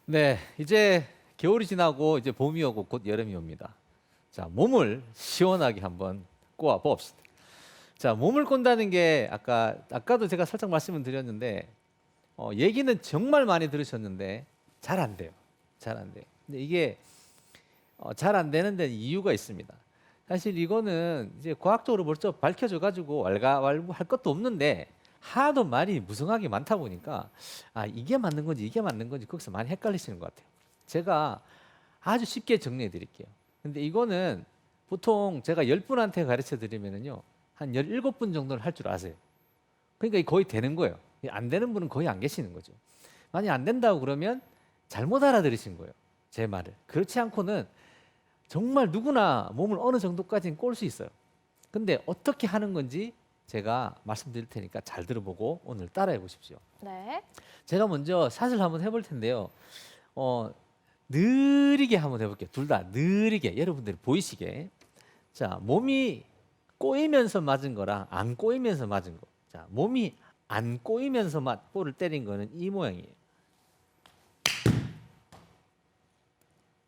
네, 이제 겨울이 지나고 이제 봄이 오고 곧 여름이 옵니다. 자, 몸을 시원하게 한번 꼬아 봅시다. 자, 몸을 꼰다는 게 아까도 제가 살짝 말씀을 드렸는데 얘기는 정말 많이 들으셨는데 잘 안 돼요. 잘 안 돼요. 근데 이게 잘 안 되는 데는 이유가 있습니다. 사실 이거는 이제 과학적으로 벌써 밝혀져 가지고 왈가왈부할 것도 없는데 하도 말이 무성하게 많다 보니까 이게 맞는 건지 이게 맞는 건지 거기서 많이 헷갈리시는 것 같아요. 제가 아주 쉽게 정리해 드릴게요. 근데 이거는 보통 제가 10분한테 가르쳐 드리면은요. 한 17분 정도는 할 줄 아세요. 그러니까 거의 되는 거예요. 안 되는 분은 거의 안 계시는 거죠. 만약 안 된다고 그러면 잘못 알아들으신 거예요. 제 말을. 그렇지 않고는 정말 누구나 몸을 어느 정도까지는 꼴 수 있어요. 근데 어떻게 하는 건지 제가 말씀드릴 테니까 잘 들어보고 오늘 따라해 보십시오. 네. 제가 먼저 샷을 한번 해볼 텐데요. 느리게 한번 해볼게요. 둘 다 느리게 여러분들이 보이시게. 자, 몸이 꼬이면서 맞은 거랑 안 꼬이면서 맞은 거. 자, 몸이 안 꼬이면서 볼을 때린 거는 이 모양이에요.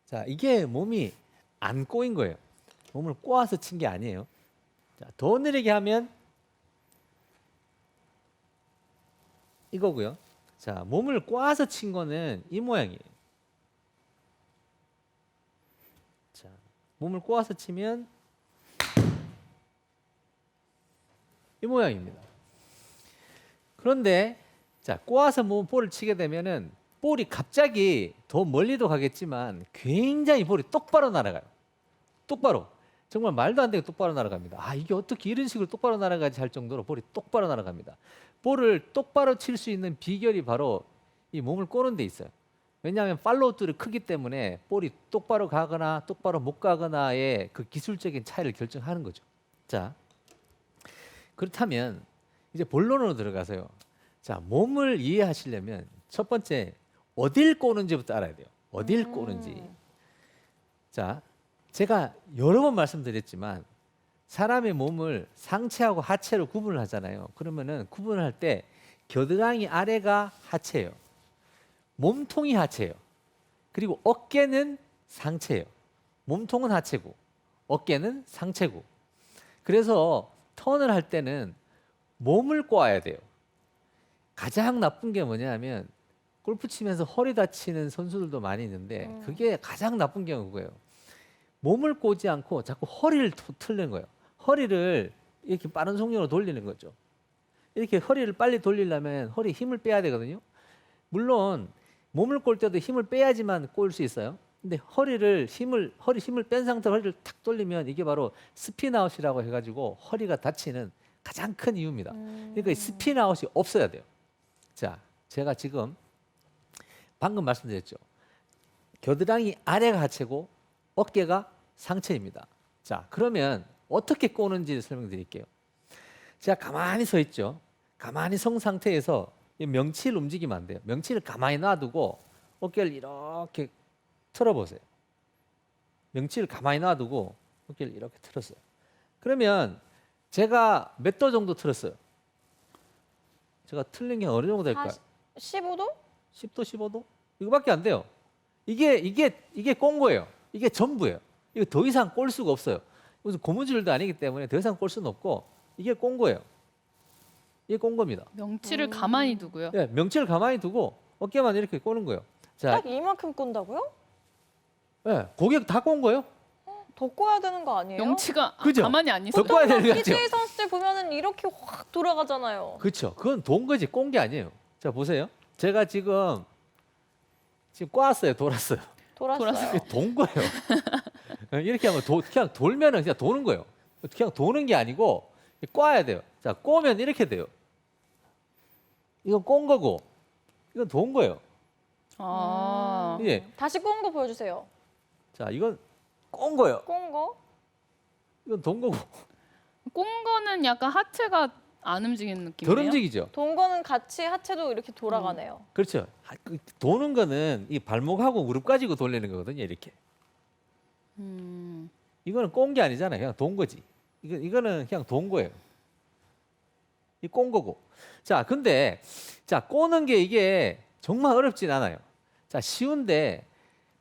자, 이게 몸이 안 꼬인 거예요. 몸을 꼬아서 친 게 아니에요. 자, 더 느리게 하면 이거고요. 자, 몸을 꼬아서 친 거는 이 모양이에요. 자, 몸을 꼬아서 치면 이 모양입니다. 그런데 자, 꼬아서 볼을 치게 되면은 볼이 갑자기 더 멀리도 가겠지만 굉장히 볼이 똑바로 날아가요. 똑바로. 정말 말도 안 되게 똑바로 날아갑니다. 이게 어떻게 이런 식으로 똑바로 날아가지 할 정도로 볼이 똑바로 날아갑니다. 볼을 똑바로 칠 수 있는 비결이 바로 이 몸을 꼬는 데 있어요. 왜냐하면 팔로우 툴이 크기 때문에 볼이 똑바로 가거나 똑바로 못 가거나의 그 기술적인 차이를 결정하는 거죠. 자, 그렇다면 이제 본론으로 들어가서요. 자, 몸을 이해하시려면 첫 번째 어딜 꼬는지부터 알아야 돼요. 어딜 꼬는지. 자, 제가 여러 번 말씀드렸지만 사람의 몸을 상체하고 하체로 구분을 하잖아요. 그러면은 구분을 할 때 겨드랑이 아래가 하체예요. 몸통이 하체예요. 그리고 어깨는 상체예요. 몸통은 하체고 어깨는 상체고. 그래서 턴을 할 때는 몸을 꼬아야 돼요. 가장 나쁜 게 뭐냐면 골프 치면서 허리 다치는 선수들도 많이 있는데 그게 가장 나쁜 경우고요. 몸을 꼬지 않고 자꾸 허리를 틀는 거예요. 허리를 이렇게 빠른 속력으로 돌리는 거죠. 이렇게 허리를 빨리 돌리려면 허리에 힘을 빼야 되거든요. 물론 몸을 꼴 때도 힘을 빼야지만 꼴 수 있어요. 근데 허리 힘을 뺀 상태로 허리를 탁 돌리면 이게 바로 스핀아웃이라고 해가지고 허리가 다치는 가장 큰 이유입니다. 그러니까 이 스핀아웃이 없어야 돼요. 자, 제가 지금 방금 말씀드렸죠. 겨드랑이 아래가 하체고 어깨가 상체입니다. 자, 그러면 어떻게 꼬는지 설명드릴게요. 제가 가만히 서 있죠. 가만히 선 상태에서 이 명치를 움직이면 안 돼요. 명치를 가만히 놔두고 어깨를 이렇게 틀어보세요. 명치를 가만히 놔두고 어깨를 이렇게 틀었어요. 그러면 제가 몇 도 정도 틀었어요? 제가 틀린 게 어느 정도 될까요? 15도? 10도, 15도? 이거밖에 안 돼요. 이게 꼰 거예요. 이게 전부예요. 이거 더 이상 꼴 수가 없어요. 무슨 고무줄도 아니기 때문에 더 이상 꼴 수는 없고 이게 꼰 거예요. 이게 꼰 겁니다. 명치를 가만히 두고요. 네, 명치를 가만히 두고 어깨만 이렇게 꼬는 거예요. 자, 딱 이만큼 꼰다고요? 네, 고개 다 꼰 거예요. 더 꼬야 되는 거 아니에요? 명치가 그죠? 가만히 안 있어. 더 꼬아야 되는 거죠. PGA 선수들 보면은 이렇게 확 돌아가잖아요. 그렇죠. 그건 돈 거지 꼰 게 아니에요. 자, 보세요. 제가 지금 꼬았어요. 돌았어요. 돌았어요. 이게 돈 거예요. 이렇게 하면 그냥 돌면은 그냥 도는 거예요. 그냥 도는 게 아니고 꼬아야 돼요. 자, 꼬면 이렇게 돼요. 이건 꼰 거고, 이건 돈 거예요. 아, 예. 다시 꼰 거 보여주세요. 자, 이건 꼰 거예요. 꼰 거? 이건 돈 거고. 꼰 거는 약간 하체가 안 움직이는 느낌이에요. 덜 움직이죠. 돈 거는 같이 하체도 이렇게 돌아가네요. 그렇죠. 도는 거는 이 발목하고 무릎 가지고 돌리는 거거든요. 이렇게. 이거는 꼰 게 아니잖아요. 그냥 돈 거지. 이거는 그냥 돈 거예요. 이 꼰 거고. 자, 근데 자, 꼬는 게 이게 정말 어렵진 않아요. 자, 쉬운데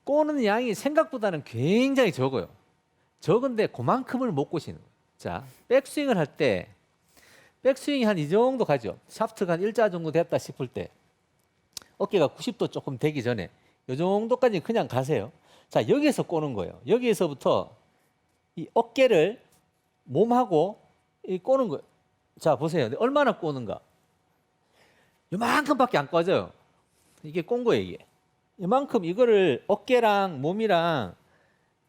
꼬는 양이 생각보다는 굉장히 적어요. 적은데 그만큼을 못 꼬시는 거예요. 자, 백스윙을 할 때 백스윙이 한 이 정도 가죠. 샤프트가 한 일자 정도 됐다 싶을 때 어깨가 90도 조금 되기 전에 이 정도까지 그냥 가세요. 자, 여기에서 꼬는 거예요. 여기에서부터 이 어깨를 몸하고 이 꼬는 거예요. 자, 보세요. 얼마나 꼬는가. 이만큼밖에 안 꺼져요. 이게 꼰 거예요, 이게. 이만큼 이거를 어깨랑 몸이랑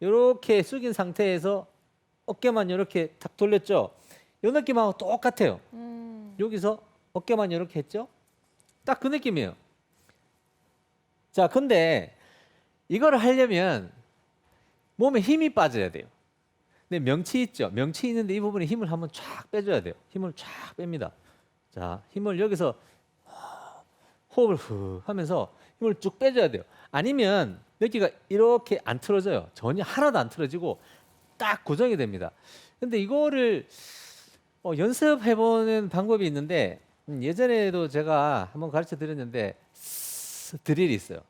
이렇게 숙인 상태에서 어깨만 이렇게 탁 돌렸죠. 이 느낌하고 똑같아요. 여기서 어깨만 이렇게 했죠. 딱 그 느낌이에요. 자, 근데 이거를 하려면 몸에 힘이 빠져야 돼요. 근데 명치 있죠. 명치 있는데 이 부분에 힘을 한번 쫙 빼줘야 돼요. 힘을 쫙 뺍니다. 자, 힘을 여기서 호흡을 후 하면서 힘을 쭉 빼줘야 돼요. 아니면 여기가 이렇게 안 틀어져요. 전혀 하나도 안 틀어지고 딱 고정이 됩니다. 근데 이거를 연습해보는 방법이 있는데 예전에도 제가 한번 가르쳐 드렸는데 드릴이 있어요.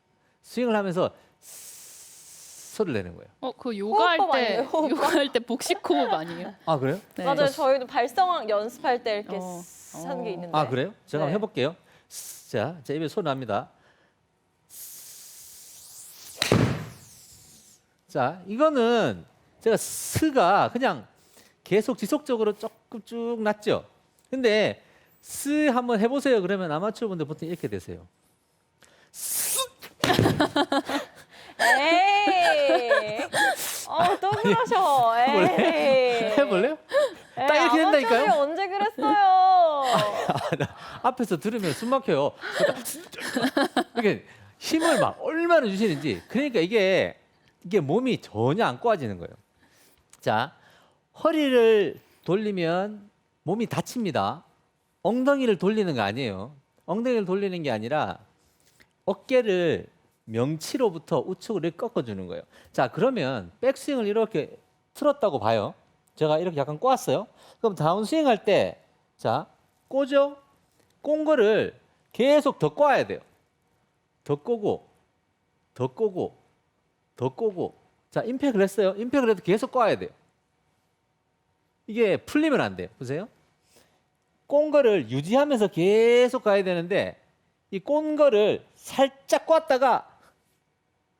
스윙을 하면서 소리를 내는 거예요. 그 호흡법 아니에요? 호흡법? 요가할 때 복식 호흡 아니에요? 아, 그래요? 네. 맞아요. 저희도 발성 연습할 때 이렇게 하는 게 있는데. 아, 그래요? 제가 네. 한번 해볼게요. 자, 제 입에 소리 납니다. 자, 이거는 제가 스가 그냥 계속 지속적으로 조금 쭉 났죠. 근데 스 한번 해보세요. 그러면 아마추어 분들 보통 이렇게 되세요. 에이. 또 그러셔. 에이. 해볼래요? 에이, 딱 이렇게 된다니까요? 아마추어들이 언제 그랬어요? 앞에서 들으면 숨 막혀요. 이렇게 힘을 막 얼마나 주시는지. 그러니까 이게 몸이 전혀 안 꼬아지는 거예요. 자, 허리를 돌리면 몸이 다칩니다. 엉덩이를 돌리는 거 아니에요. 엉덩이를 돌리는 게 아니라 어깨를 명치로부터 우측으로 이렇게 꺾어주는 거예요. 자, 그러면 백스윙을 이렇게 틀었다고 봐요. 제가 이렇게 약간 꼬았어요. 그럼 다운스윙 할 때, 자, 꼬죠? 꼰 거를 계속 더 꼬아야 돼요. 더 꼬고, 더 꼬고, 더 꼬고. 자, 임팩을 했어요. 임팩을 해도 계속 꼬아야 돼요. 이게 풀리면 안 돼요. 보세요. 꼰 거를 유지하면서 계속 가야 되는데 이 꼰 거를 살짝 꼬았다가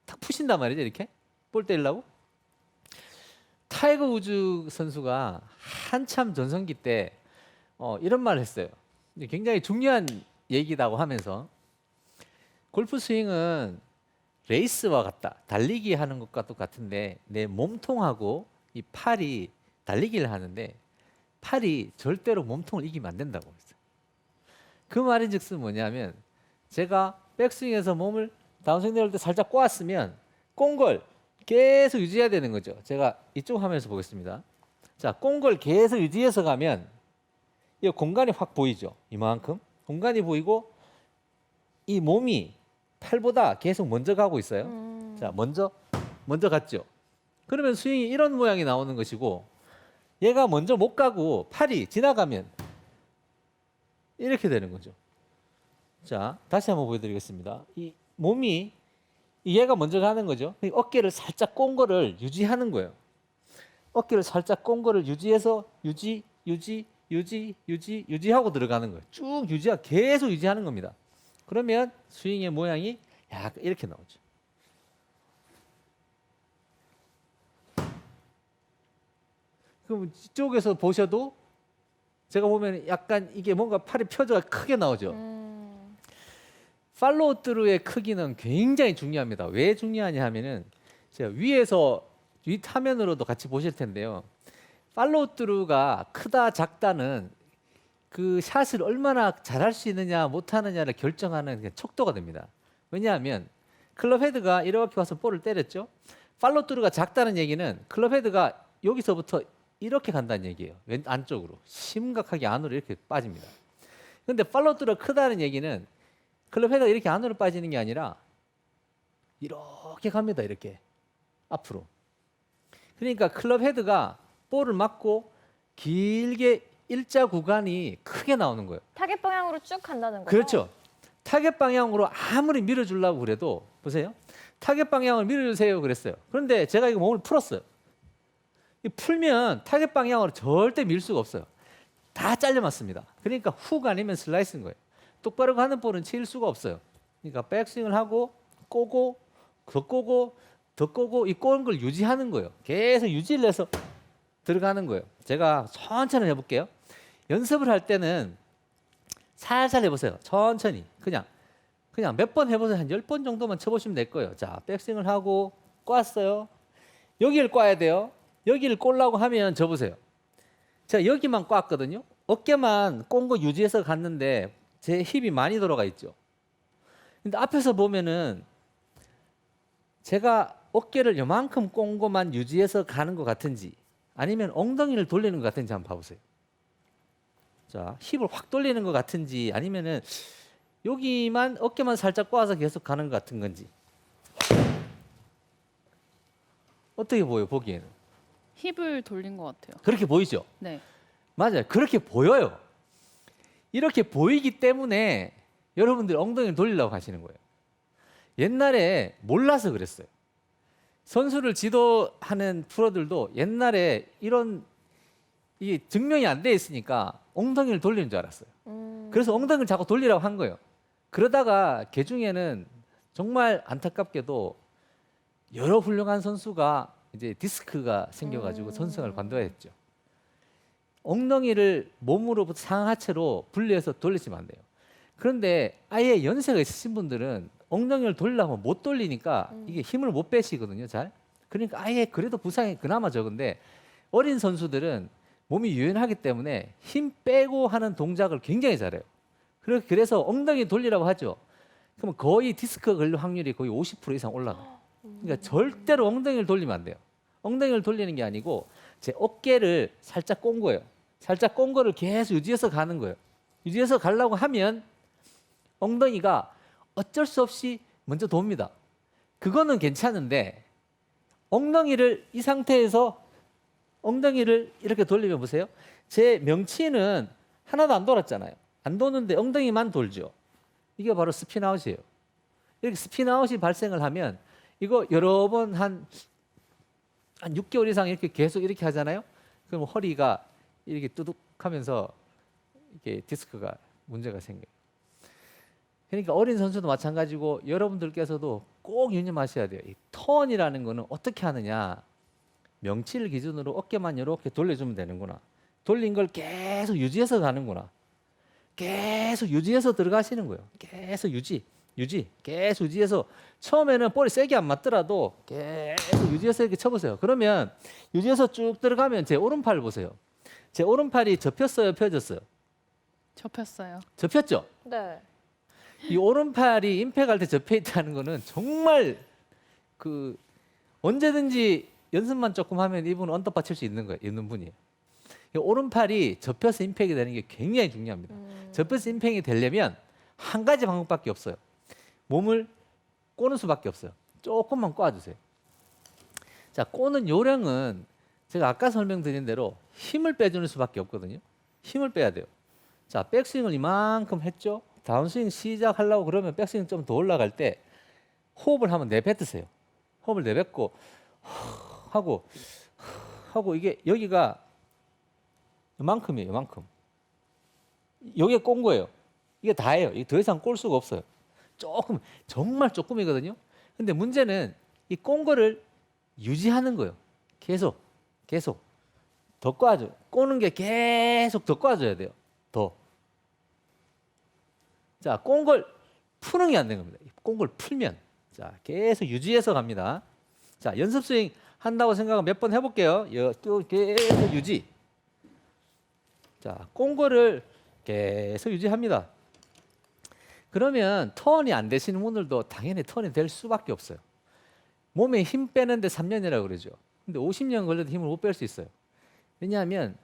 탁 푸신단 말이죠. 이렇게 볼 때리려고. 타이거 우즈 선수가 한참 전성기 때 이런 말을 했어요. 굉장히 중요한 얘기라고 하면서 골프 스윙은 레이스와 같다. 달리기 하는 것과 똑같은데 내 몸통하고 이 팔이 달리기를 하는데 팔이 절대로 몸통을 이기면 안 된다고 했어요. 그 말인즉슨 뭐냐면 제가 백스윙에서 몸을 다운스윙 내릴 때 살짝 꼬았으면 꼰 걸 계속 유지해야 되는 거죠. 제가 이쪽 화면에서 보겠습니다. 자, 꼰 걸 계속 유지해서 가면 이 공간이 확 보이죠. 이만큼 공간이 보이고 이 몸이 팔보다 계속 먼저 가고 있어요. 자, 먼저 갔죠. 그러면 스윙이 이런 모양이 나오는 것이고 얘가 먼저 못 가고 팔이 지나가면 이렇게 되는 거죠. 자, 다시 한번 보여드리겠습니다. 이 몸이 얘가 먼저 가는 거죠. 어깨를 살짝 꼰 거를 유지하는 거예요. 어깨를 살짝 꼰 거를 유지해서 유지하고 들어가는 거예요. 쭉 계속 유지하는 겁니다. 그러면 스윙의 모양이 약간 이렇게 나오죠. 그럼 이쪽에서 보셔도 제가 보면 약간 이게 뭔가 팔이 펴져가 크게 나오죠. 팔로우 트루의 크기는 굉장히 중요합니다. 왜 중요하냐 하면은 제가 위에서 윗 화면으로도 같이 보실 텐데요. 팔로우 트루가 크다 작다는 그 샷을 얼마나 잘할 수 있느냐 못하느냐를 결정하는 척도가 됩니다. 왜냐하면 클럽 헤드가 이렇게 와서 볼을 때렸죠. 팔로우 트루가 작다는 얘기는 클럽 헤드가 여기서부터 이렇게 간다는 얘기예요. 왼 안쪽으로 심각하게 안으로 이렇게 빠집니다. 그런데 팔로우 트루가 크다는 얘기는 클럽 헤드가 이렇게 안으로 빠지는 게 아니라 이렇게 갑니다. 이렇게 앞으로. 그러니까 클럽 헤드가 볼을 맞고 길게 일자 구간이 크게 나오는 거예요. 타겟 방향으로 쭉 간다는 거죠? 그렇죠. 타겟 방향으로 아무리 밀어주려고 그래도 보세요. 타겟 방향을 밀어주세요 그랬어요. 그런데 제가 이거 몸을 풀었어요. 이 풀면 타겟 방향으로 절대 밀 수가 없어요. 다 잘려 맞습니다. 그러니까 훅 아니면 슬라이스인 거예요. 똑바로 가는 볼은 칠 수가 없어요. 그러니까 백스윙을 하고 꼬고 더 꼬고 더 꼬고 이 꼬는 걸 유지하는 거예요. 계속 유지를 해서 들어가는 거예요. 제가 천천히 해볼게요. 연습을 할 때는 살살 해보세요. 천천히 그냥 몇 번 해보세요. 한 10번 정도만 쳐보시면 될 거예요. 자, 백스윙을 하고 꽈어요. 여기를 꽈야 돼요. 여기를 꼴라고 하면 접으세요. 제가 여기만 꽈거든요. 어깨만 꼰 거 유지해서 갔는데 제 힙이 많이 돌아가 있죠. 근데 앞에서 보면은 제가 어깨를 요만큼 꼰 거만 유지해서 가는 것 같은지 아니면 엉덩이를 돌리는 것 같은지 한번 봐보세요. 자, 힙을 확 돌리는 것 같은지 아니면은 여기만 어깨만 살짝 꽈서 계속 가는 것 같은 건지 어떻게 보여 보기에는? 힙을 돌린 것 같아요. 그렇게 보이죠? 네. 맞아요. 그렇게 보여요. 이렇게 보이기 때문에 여러분들 엉덩이를 돌리려고 하시는 거예요. 옛날에 몰라서 그랬어요. 선수를 지도하는 프로들도 옛날에 이런 이게 증명이 안 돼 있으니까 엉덩이를 돌리는 줄 알았어요. 그래서 엉덩이를 자꾸 돌리라고 한 거예요. 그러다가 개 중에는 정말 안타깝게도 여러 훌륭한 선수가 이제 디스크가 생겨가지고 선수생활을 관둬야했죠. 엉덩이를 몸으로부터 상하체로 분리해서 돌리시면 안 돼요. 그런데 아예 연세가 있으신 분들은 엉덩이를 돌리려면 못 돌리니까 이게 힘을 못 빼시거든요, 잘. 그러니까 아예 그래도 부상이 그나마 적은데 어린 선수들은 몸이 유연하기 때문에 힘 빼고 하는 동작을 굉장히 잘해요. 그래서 엉덩이 돌리라고 하죠. 그러면 거의 디스크 걸릴 확률이 거의 50% 이상 올라가요. 그러니까 절대로 엉덩이를 돌리면 안 돼요. 엉덩이를 돌리는 게 아니고 제 어깨를 살짝 꼰 거예요. 살짝 꼰 거를 계속 유지해서 가는 거예요. 유지해서 가려고 하면 엉덩이가 어쩔 수 없이 먼저 돕니다. 그거는 괜찮은데 엉덩이를 이 상태에서 엉덩이를 이렇게 돌리면 보세요. 제 명치는 하나도 안 돌았잖아요. 안 도는데 엉덩이만 돌죠. 이게 바로 스피나웃이에요. 이렇게 스피나웃이 발생을 하면 이거 여러 번 한 6개월 이상 이렇게 계속 이렇게 하잖아요. 그럼 허리가 이렇게 뚜둑하면서 이렇게 디스크가 문제가 생겨요. 그러니까 어린 선수도 마찬가지고 여러분들께서도 꼭 유념하셔야 돼요. 이 턴이라는 거는 어떻게 하느냐. 명치를 기준으로 어깨만 이렇게 돌려주면 되는구나. 돌린 걸 계속 유지해서 가는구나. 계속 유지해서 들어가시는 거예요. 계속 계속 유지해서 처음에는 볼이 세게 안 맞더라도 계속 유지해서 이렇게 쳐보세요. 그러면 유지해서 쭉 들어가면 제 오른팔 보세요. 제 오른팔이 접혔어요, 펴졌어요? 접혔어요. 접혔죠? 네. 이 오른팔이 임팩할 때 접혀 있다는 거는 정말 그 언제든지 연습만 조금 하면 이분은 언더파 칠 수 있는 거예요. 있는 분이에요. 이 오른팔이 접혀서 임팩이 되는 게 굉장히 중요합니다. 접혀서 임팩이 되려면 한 가지 방법밖에 없어요. 몸을 꼬는 수밖에 없어요. 조금만 꼬아주세요. 자, 꼬는 요령은 제가 아까 설명드린 대로 힘을 빼주는 수밖에 없거든요. 힘을 빼야 돼요. 자, 백스윙을 이만큼 했죠. 다운스윙 시작하려고 그러면 백스윙 좀 더 올라갈 때 호흡을 한번 내뱉으세요. 호흡을 내뱉고 하고 이게 여기가 이만큼이에요. 이만큼. 여기에 꼰 거예요. 이게 다예요. 이게 더 이상 꼴 수가 없어요. 조금 정말 조금이거든요. 근데 문제는 이 꼰 거를 유지하는 거예요. 계속 더 꽈줘. 꼬는 게 계속 더 꽈줘야 돼요. 더. 자, 꼰 걸 푸는 게 안 되는 겁니다. 꼰 걸 풀면 자 계속 유지해서 갑니다. 자, 연습 스윙 한다고 생각하면 몇 번 해볼게요. 또 계속 유지. 자, 꼰 거를 계속 유지합니다. 그러면 턴이 안 되시는 분들도 당연히 턴이 될 수밖에 없어요. 몸에 힘 빼는데 3년이라고 그러죠. 근데 50년 걸려도 힘을 못 뺄 수 있어요. 왜냐하면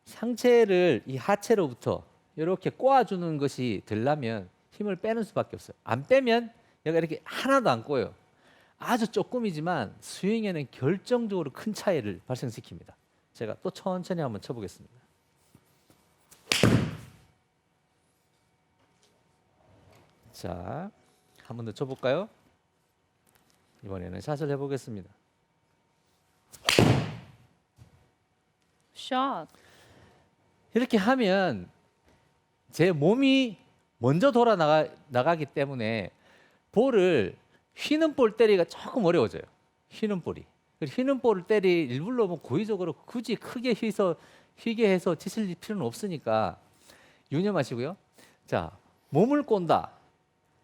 상체를 이 하체로부터 이렇게 꼬아주는 것이 되려면 힘을 빼는 수밖에 없어요. 안 빼면 얘가 이렇게 하나도 안 꼬여요. 아주 조금이지만 스윙에는 결정적으로 큰 차이를 발생시킵니다. 제가 또 천천히 한번 쳐보겠습니다. 자, 한 번 더 쳐볼까요? 이번에는 샷을 해보겠습니다. 샷. 이렇게 하면 제 몸이 먼저 나가기 때문에 볼을 휘는 볼 때리기가 조금 어려워져요. 휘는 볼이. 휘는 볼을 일부러 뭐 고의적으로 굳이 크게 휘게 해서 치실 필요는 없으니까 유념하시고요. 자, 몸을 꼰다.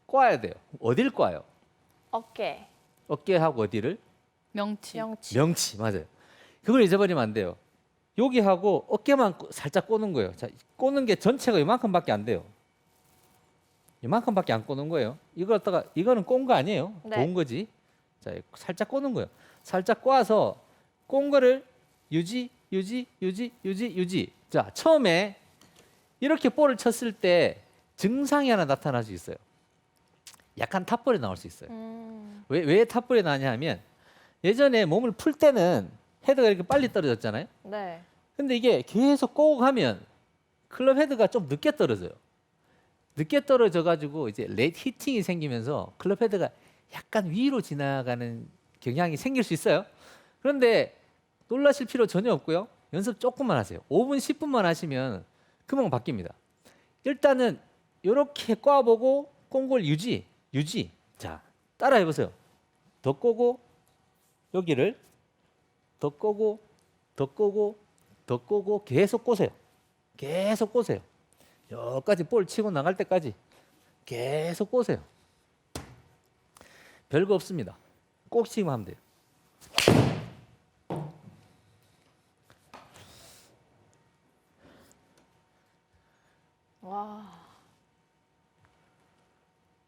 꽈야 돼요. 어딜 꽈요? 어깨, 어깨하고 어디를? 명치. 명치. 명치, 맞아요. 그걸 잊어버리면 안 돼요. 여기하고 어깨만 살짝 꼬는 거예요. 자, 꼬는 게 전체가 이만큼밖에 안 돼요. 이만큼밖에 안 꼬는 거예요. 이거는 꼰 거 아니에요. 네. 도운 거지. 자, 살짝 꼬는 거예요. 살짝 꼬아서 꼰 거를 유지. 자, 처음에 이렇게 볼을 쳤을 때 증상이 하나 나타날 수 있어요. 약간 탑볼이 나올 수 있어요. 왜 탑볼이 나냐 하면 예전에 몸을 풀 때는 헤드가 이렇게 빨리 떨어졌잖아요. 네. 근데 이게 계속 꼬고 가면 클럽 헤드가 좀 늦게 떨어져요. 늦게 떨어져 가지고 이제 레이트 히팅이 생기면서 클럽 헤드가 약간 위로 지나가는 경향이 생길 수 있어요. 그런데 놀라실 필요 전혀 없고요. 연습 조금만 하세요. 5분, 10분만 하시면 금방 바뀝니다. 일단은 이렇게 꽈보고 꼰골 유지. 자, 따라 해보세요. 더 꼬고 여기를 더 꼬고 계속 꼬세요. 계속 꼬세요. 여기까지 볼 치고 나갈 때까지 계속 꼬세요. 별거 없습니다. 꼭 치기만 하면 돼요.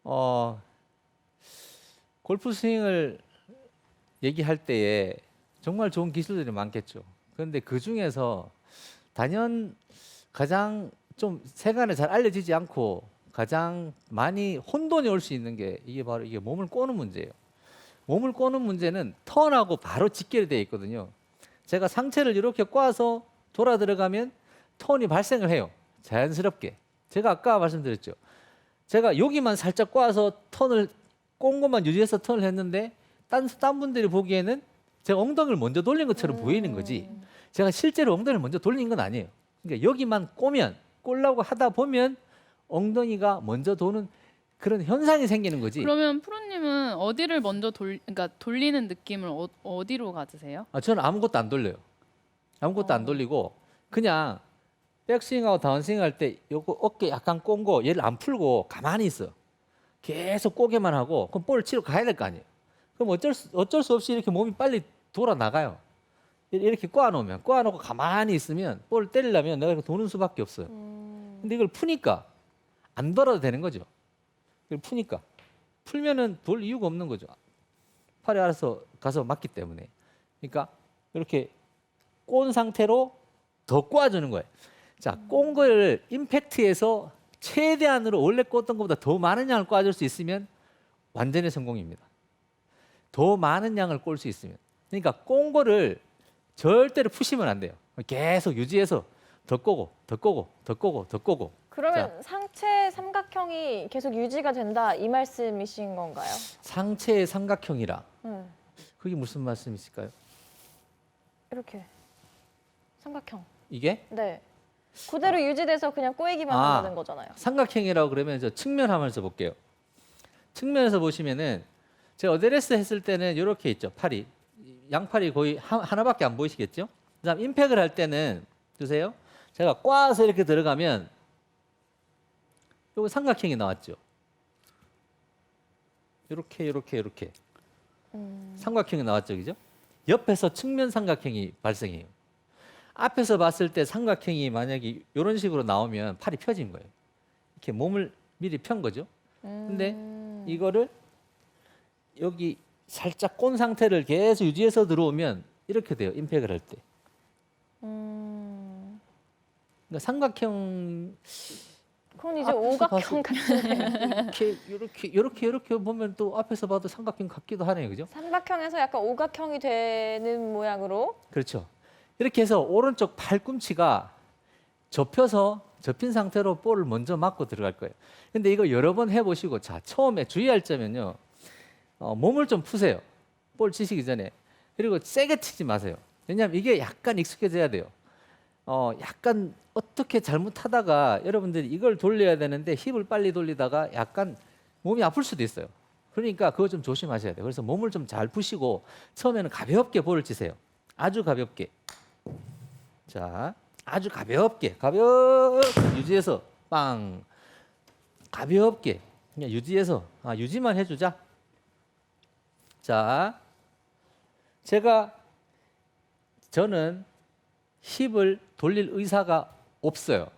와. 골프 스윙을 얘기할 때에 정말 좋은 기술들이 많겠죠. 그런데 그 중에서 단연 가장 좀 세간에 잘 알려지지 않고 가장 많이 혼돈이 올 수 있는 게 이게 바로 이게 몸을 꼬는 문제예요. 몸을 꼬는 문제는 턴하고 바로 직결되어 있거든요. 제가 상체를 이렇게 꽈서 돌아 들어가면 턴이 발생을 해요. 자연스럽게. 제가 아까 말씀드렸죠. 제가 여기만 살짝 꽈서 턴을 꼰 것만 유지해서 턴을 했는데 딴 분들이 보기에는 제가 엉덩이를 먼저 돌린 것처럼 보이는 거지. 제가 실제로 엉덩이를 먼저 돌린 건 아니에요. 그러니까 여기만 꼴라고 하다 보면 엉덩이가 먼저 도는 그런 현상이 생기는 거지. 그러면 프로님은 어디를 먼저 그러니까 돌리는 느낌을 어디로 가지세요? 저는 아무것도 안 돌려요. 아무것도 안 돌리고 그냥 백스윙하고 다운스윙 할 때 요거 어깨 약간 꼰고 얘를 안 풀고 가만히 있어. 계속 꼬개만 하고 그럼 볼을 치러 가야 될 거 아니에요. 그럼 어쩔 수 없이 이렇게 몸이 빨리 돌아 나가요. 이렇게 꼬아놓고 가만히 있으면 볼을 때리려면 내가 이렇게 도는 수밖에 없어요. 근데 이걸 푸니까 안 돌아도 되는 거죠. 이걸 푸니까 풀면은 돌 이유가 없는 거죠. 팔이 알아서 가서 맞기 때문에. 그러니까 이렇게 꼰 상태로 더 꼬아주는 거예요. 자, 꼰 거를 임팩트에서 최대한으로 원래 꽂던 것보다 더 많은 양을 꽈줄 수 있으면 완전히 성공입니다. 더 많은 양을 꼴 수 있으면. 그러니까 꼰 거를 절대로 푸시면 안 돼요. 계속 유지해서 더 꼬고. 그러면 상체 삼각형이 계속 유지가 된다 이 말씀이신 건가요? 상체의 삼각형이라. 네. 그게 무슨 말씀이실까요? 이렇게 삼각형. 이게 네. 그대로 유지돼서 그냥 꼬이기만 하는 거잖아요. 삼각형이라고 그러면 저 측면 하면서 볼게요. 측면에서 보시면은 제가 어드레스 했을 때는 이렇게 있죠. 팔이. 양팔이 거의 하나밖에 안 보이시겠죠? 그다음 임팩을 할 때는 보세요. 제가 꽈서 이렇게 들어가면 요거 삼각형이 나왔죠. 이렇게 삼각형이 나왔죠, 그죠? 옆에서 측면 삼각형이 발생해요. 앞에서 봤을 때 삼각형이 만약에 이런 식으로 나오면 팔이 펴진 거예요. 이렇게 몸을 미리 편 거죠. 근데 이거를 여기 살짝 꼰 상태를 계속 유지해서 들어오면 이렇게 돼요. 임팩을 할 때. 그러니까 삼각형 그건 이제 앞에서 오각형 같은데. 이렇게 보면 또 앞에서 봐도 삼각형 같기도 하네요, 그죠? 삼각형에서 약간 오각형이 되는 모양으로. 그렇죠. 이렇게 해서 오른쪽 팔꿈치가 접힌 상태로 볼을 먼저 맞고 들어갈 거예요. 근데 이거 여러 번 해보시고, 자, 처음에 주의할 점은요, 몸을 좀 푸세요. 볼 치시기 전에. 그리고 세게 치지 마세요. 왜냐하면 이게 약간 익숙해져야 돼요. 약간 어떻게 잘못하다가 여러분들이 이걸 돌려야 되는데 힙을 빨리 돌리다가 약간 몸이 아플 수도 있어요. 그러니까 그거 좀 조심하셔야 돼요. 그래서 몸을 좀 잘 푸시고 처음에는 가볍게 볼을 치세요. 아주 가볍게. 자, 아주 가볍게 유지해서 빵. 가볍게 그냥 유지해서 유지만 해주자. 자, 저는 힙을 돌릴 의사가 없어요.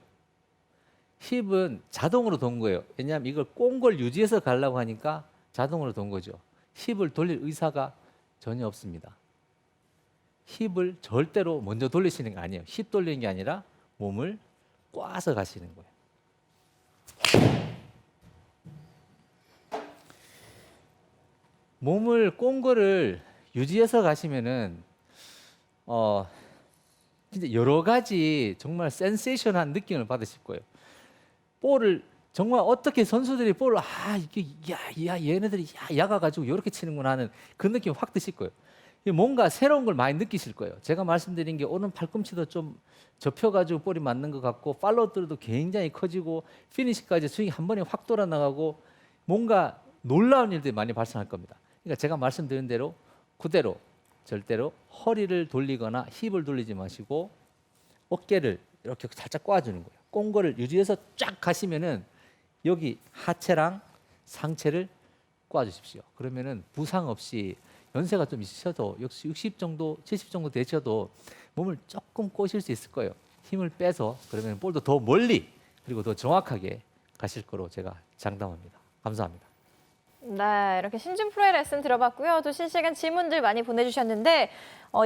힙은 자동으로 돈 거예요. 왜냐하면 이걸 꼰 걸 유지해서 가려고 하니까 자동으로 돈 거죠. 힙을 돌릴 의사가 전혀 없습니다. 힙을 절대로 먼저 돌리시는 게 아니에요. 힙 돌리는 게 아니라 몸을 꽈서 가시는 거예요. 몸을 꼰 거를 유지해서 가시면은 진짜 여러 가지 정말 센세이션한 느낌을 받으실 거예요. 볼을 정말 어떻게 선수들이 볼을 이게 얘네들이 야가 가지고 이렇게 치는구나 하는 그 느낌 확 드실 거예요. 뭔가 새로운 걸 많이 느끼실 거예요. 제가 말씀드린 게 오른 팔꿈치도 좀 접혀가지고 볼이 맞는 것 같고 팔로우들도 굉장히 커지고 피니시까지 스윙이 한 번에 확 돌아 나가고 뭔가 놀라운 일들이 많이 발생할 겁니다. 그러니까 제가 말씀드린 대로 그대로 절대로 허리를 돌리거나 힙을 돌리지 마시고 어깨를 이렇게 살짝 꽈주는 거예요. 꼰 거를 유지해서 쫙 가시면은 여기 하체랑 상체를 꽈주십시오. 그러면은 부상 없이 연세가 좀 있으셔도 역시 60 정도, 70 정도 되셔도 몸을 조금 꼬실 수 있을 거예요. 힘을 빼서 그러면 볼도 더 멀리 그리고 더 정확하게 가실 거로 제가 장담합니다. 감사합니다. 네, 이렇게 신준 프로의 레슨 들어봤고요. 또 실시간 질문들 많이 보내주셨는데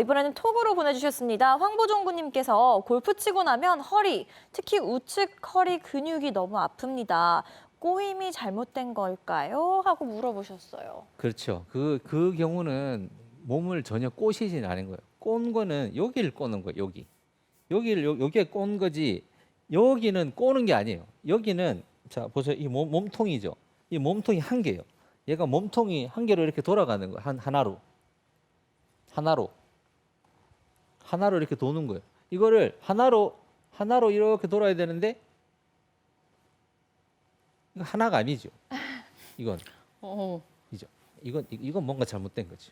이번에는 톡으로 보내주셨습니다. 황보종구님께서 골프 치고 나면 허리, 특히 우측 허리 근육이 너무 아픕니다. 꼬임이 잘못된 걸까요? 하고 물어보셨어요. 그렇죠. 그 경우는 몸을 전혀 꼬시진 않은 거예요. 꼰 거는 여기를 꼬는 거예요. 여기에 꼰 거지. 여기는 꼬는 게 아니에요. 여기는 자 보세요. 이 몸통이죠. 이 몸통이 한 개예요. 얘가 몸통이 한 개로 이렇게 돌아가는 거예요. 하나로 이렇게 도는 거예요. 이거를 하나로 이렇게 돌아야 되는데 이거 하나가 아니죠. 이건 이죠. 이건 뭔가 잘못된 거죠.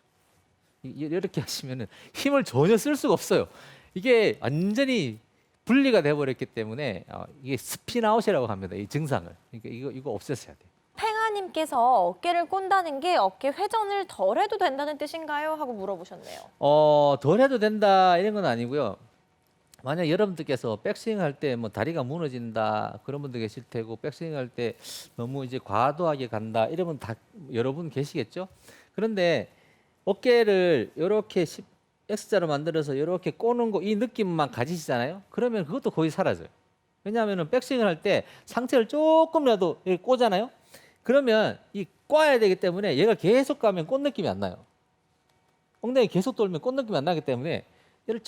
이렇게 하시면은 힘을 전혀 쓸 수가 없어요. 이게 완전히 분리가 돼 버렸기 때문에 이게 스피나웃이라고 합니다. 이 증상을. 그러니까 이거 없애셔야 돼요. 팽아님께서 어깨를 꼰다는 게 어깨 회전을 덜 해도 된다는 뜻인가요? 하고 물어보셨네요. 덜 해도 된다 이런 건 아니고요. 만약 여러분들께서 백스윙 할 때 뭐 다리가 무너진다 그런 분들 계실 테고 백스윙 할 때 너무 이제 과도하게 간다 이러면 다 여러분 계시겠죠. 그런데 어깨를 이렇게 X자로 만들어서 이렇게 꼬는 거 이 느낌만 가지시잖아요. 그러면 그것도 거의 사라져요. 왜냐하면 백스윙을 할 때 상체를 조금이라도 이렇게 꼬잖아요. 그러면 이 꽈야 되기 때문에 얘가 계속 가면 꼰 느낌이 안 나요. 엉덩이 계속 돌면 꼰 느낌이 안 나기 때문에 얘를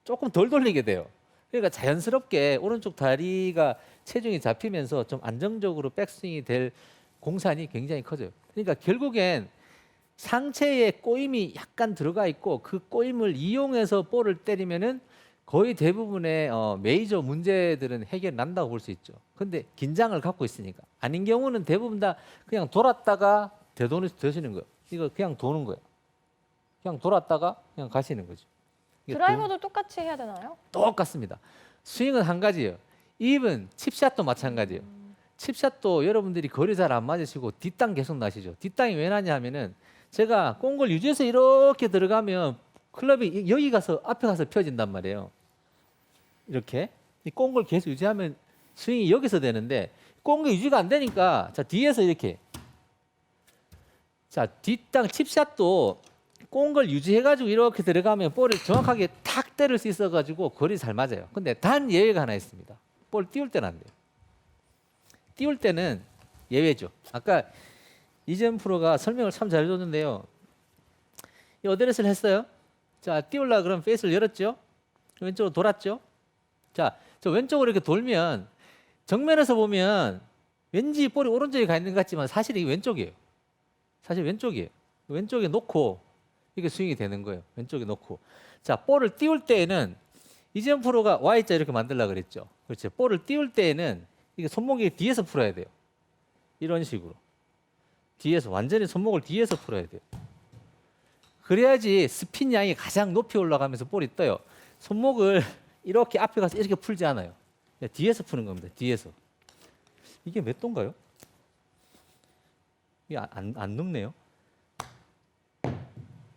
조금 덜 돌리게 돼요. 그러니까 자연스럽게 오른쪽 다리가 체중이 잡히면서 좀 안정적으로 백스윙이 될 공산이 굉장히 커져요. 그러니까 결국엔 상체에 꼬임이 약간 들어가 있고 그 꼬임을 이용해서 볼을 때리면은 거의 대부분의 메이저 문제들은 해결 난다고 볼 수 있죠. 근데 긴장을 갖고 있으니까 아닌 경우는 대부분 다 그냥 돌았다가 되시는 거예요. 이거 그냥 도는 거예요. 그냥 돌았다가 그냥 가시는 거죠. 드라이버도 똑같이 해야 되나요? 똑같습니다. 스윙은 한 가지예요. 이븐 칩샷도 마찬가지예요. 칩샷도 여러분들이 거리 잘 안 맞으시고 뒷땅 계속 나시죠. 뒷땅이 왜 나냐 하면은 제가 꽁걸 유지해서 이렇게 들어가면 클럽이 여기 가서 앞에 가서 펴진단 말이에요. 이렇게 이 꽁걸 계속 유지하면 스윙이 여기서 되는데 꽁걸 유지가 안 되니까 자 뒤에서 이렇게 자 뒷땅 칩샷도 꽁걸 유지해가지고 이렇게 들어가면 볼을 정확하게 탁 때릴 수 있어가지고 거리 잘 맞아요. 근데 단 예외가 하나 있습니다. 볼 띄울 때는 안 돼요. 띄울 때는 예외죠. 아까 이재현 프로가 설명을 참 잘해줬는데요. 이 어드레스를 했어요. 자 띄우려고 그러면 페이스를 열었죠. 왼쪽으로 돌았죠. 자 저 왼쪽으로 이렇게 돌면 정면에서 보면 왠지 볼이 오른쪽에 가 있는 것 같지만 사실 이게 왼쪽이에요. 사실 왼쪽이에요. 왼쪽에 놓고 이게 스윙이 되는 거예요. 왼쪽에 놓고. 자, 볼을 띄울 때에는 이재현 프로가 Y자 이렇게 만들려고 그랬죠. 그렇죠. 볼을 띄울 때에는 이게 손목이 뒤에서 풀어야 돼요. 이런 식으로. 뒤에서 완전히 손목을 뒤에서 풀어야 돼요. 그래야지 스핀 양이 가장 높이 올라가면서 볼이 떠요. 손목을 이렇게 앞에 가서 이렇게 풀지 않아요. 그냥 뒤에서 푸는 겁니다. 뒤에서. 이게 몇 도인가요? 이게 안 눕네요.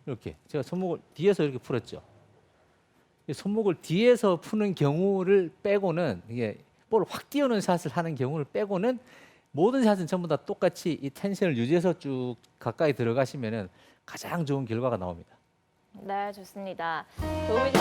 이렇게 제가 손목을 뒤에서 이렇게 풀었죠. 이 손목을 뒤에서 푸는 경우를 빼고는 이게 볼을 확 띄우는 샷을 하는 경우를 빼고는 모든 샷은 전부 다 똑같이 이 텐션을 유지해서 쭉 가까이 들어가시면은 가장 좋은 결과가 나옵니다. 네, 좋습니다. 도움이